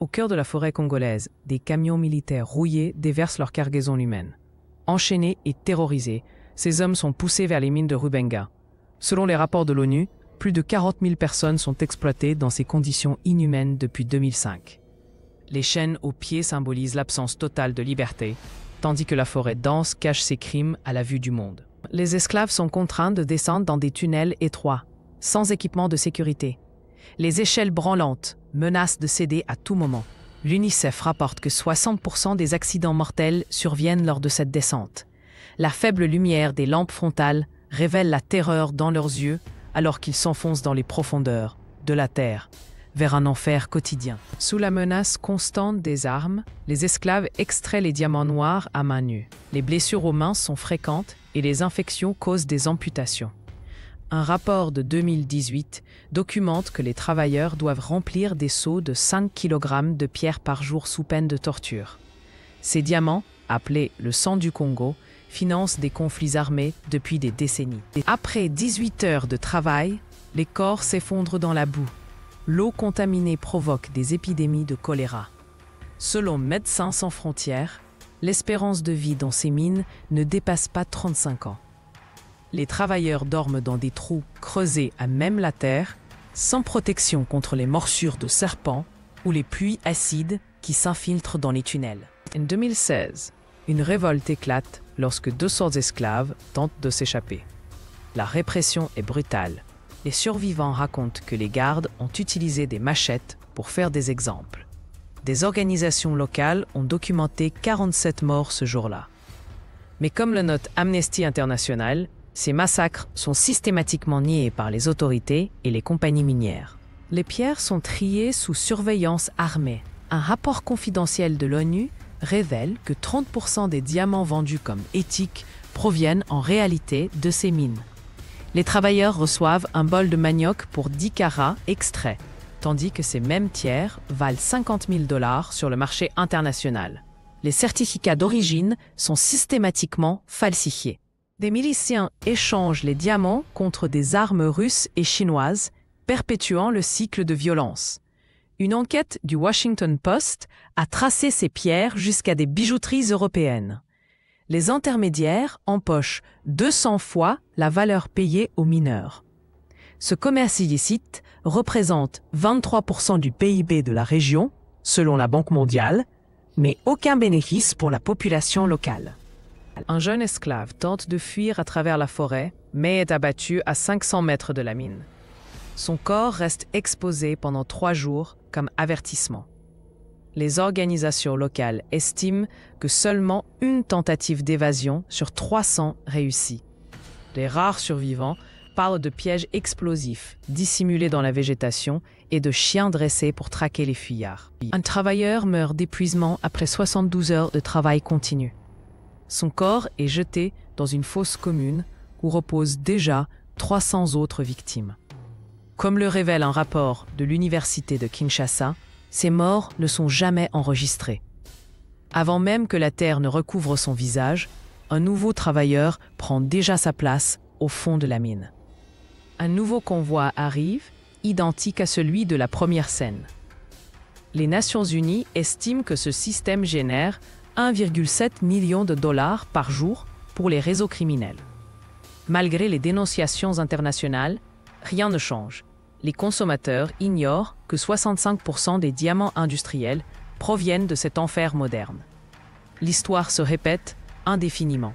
Au cœur de la forêt congolaise, des camions militaires rouillés déversent leur cargaison humaine. Enchaînés et terrorisés, ces hommes sont poussés vers les mines de Rubenga. Selon les rapports de l'ONU, plus de 40 000 personnes sont exploitées dans ces conditions inhumaines depuis 2005. Les chaînes aux pieds symbolisent l'absence totale de liberté, tandis que la forêt dense cache ses crimes à la vue du monde. Les esclaves sont contraints de descendre dans des tunnels étroits, sans équipement de sécurité. Les échelles branlantes menacent de céder à tout moment. L'UNICEF rapporte que 60% des accidents mortels surviennent lors de cette descente. La faible lumière des lampes frontales révèle la terreur dans leurs yeux alors qu'ils s'enfoncent dans les profondeurs de la terre, vers un enfer quotidien. Sous la menace constante des armes, les esclaves extraient les diamants noirs à main nue. Les blessures aux mains sont fréquentes et les infections causent des amputations. Un rapport de 2018 documente que les travailleurs doivent remplir des seaux de 5 kg de pierre par jour sous peine de torture. Ces diamants, appelés le sang du Congo, financent des conflits armés depuis des décennies. Après 18 heures de travail, les corps s'effondrent dans la boue. L'eau contaminée provoque des épidémies de choléra. Selon Médecins sans frontières, l'espérance de vie dans ces mines ne dépasse pas 35 ans. Les travailleurs dorment dans des trous creusés à même la terre, sans protection contre les morsures de serpents ou les pluies acides qui s'infiltrent dans les tunnels. En 2016, une révolte éclate lorsque 200 esclaves tentent de s'échapper. La répression est brutale. Les survivants racontent que les gardes ont utilisé des machettes pour faire des exemples. Des organisations locales ont documenté 47 morts ce jour-là. Mais comme le note Amnesty International, ces massacres sont systématiquement niés par les autorités et les compagnies minières. Les pierres sont triées sous surveillance armée. Un rapport confidentiel de l'ONU révèle que 30% des diamants vendus comme éthiques proviennent en réalité de ces mines. Les travailleurs reçoivent un bol de manioc pour 10 carats extraits, tandis que ces mêmes tiers valent 50 000 $ sur le marché international. Les certificats d'origine sont systématiquement falsifiés. Des miliciens échangent les diamants contre des armes russes et chinoises, perpétuant le cycle de violence. Une enquête du Washington Post a tracé ces pierres jusqu'à des bijouteries européennes. Les intermédiaires empochent 200 fois la valeur payée aux mineurs. Ce commerce illicite représente 23% du PIB de la région, selon la Banque mondiale, mais aucun bénéfice pour la population locale. Un jeune esclave tente de fuir à travers la forêt, mais est abattu à 500 mètres de la mine. Son corps reste exposé pendant 3 jours comme avertissement. Les organisations locales estiment que seulement une tentative d'évasion sur 300 réussit. Les rares survivants parlent de pièges explosifs dissimulés dans la végétation et de chiens dressés pour traquer les fuyards. Un travailleur meurt d'épuisement après 72 heures de travail continu. Son corps est jeté dans une fosse commune où reposent déjà 300 autres victimes. Comme le révèle un rapport de l'Université de Kinshasa, ces morts ne sont jamais enregistrés. Avant même que la terre ne recouvre son visage, un nouveau travailleur prend déjà sa place au fond de la mine. Un nouveau convoi arrive, identique à celui de la première scène. Les Nations Unies estiment que ce système génère 1,7 million de $ par jour pour les réseaux criminels. Malgré les dénonciations internationales, rien ne change. Les consommateurs ignorent que 65% des diamants industriels proviennent de cet enfer moderne. L'histoire se répète indéfiniment.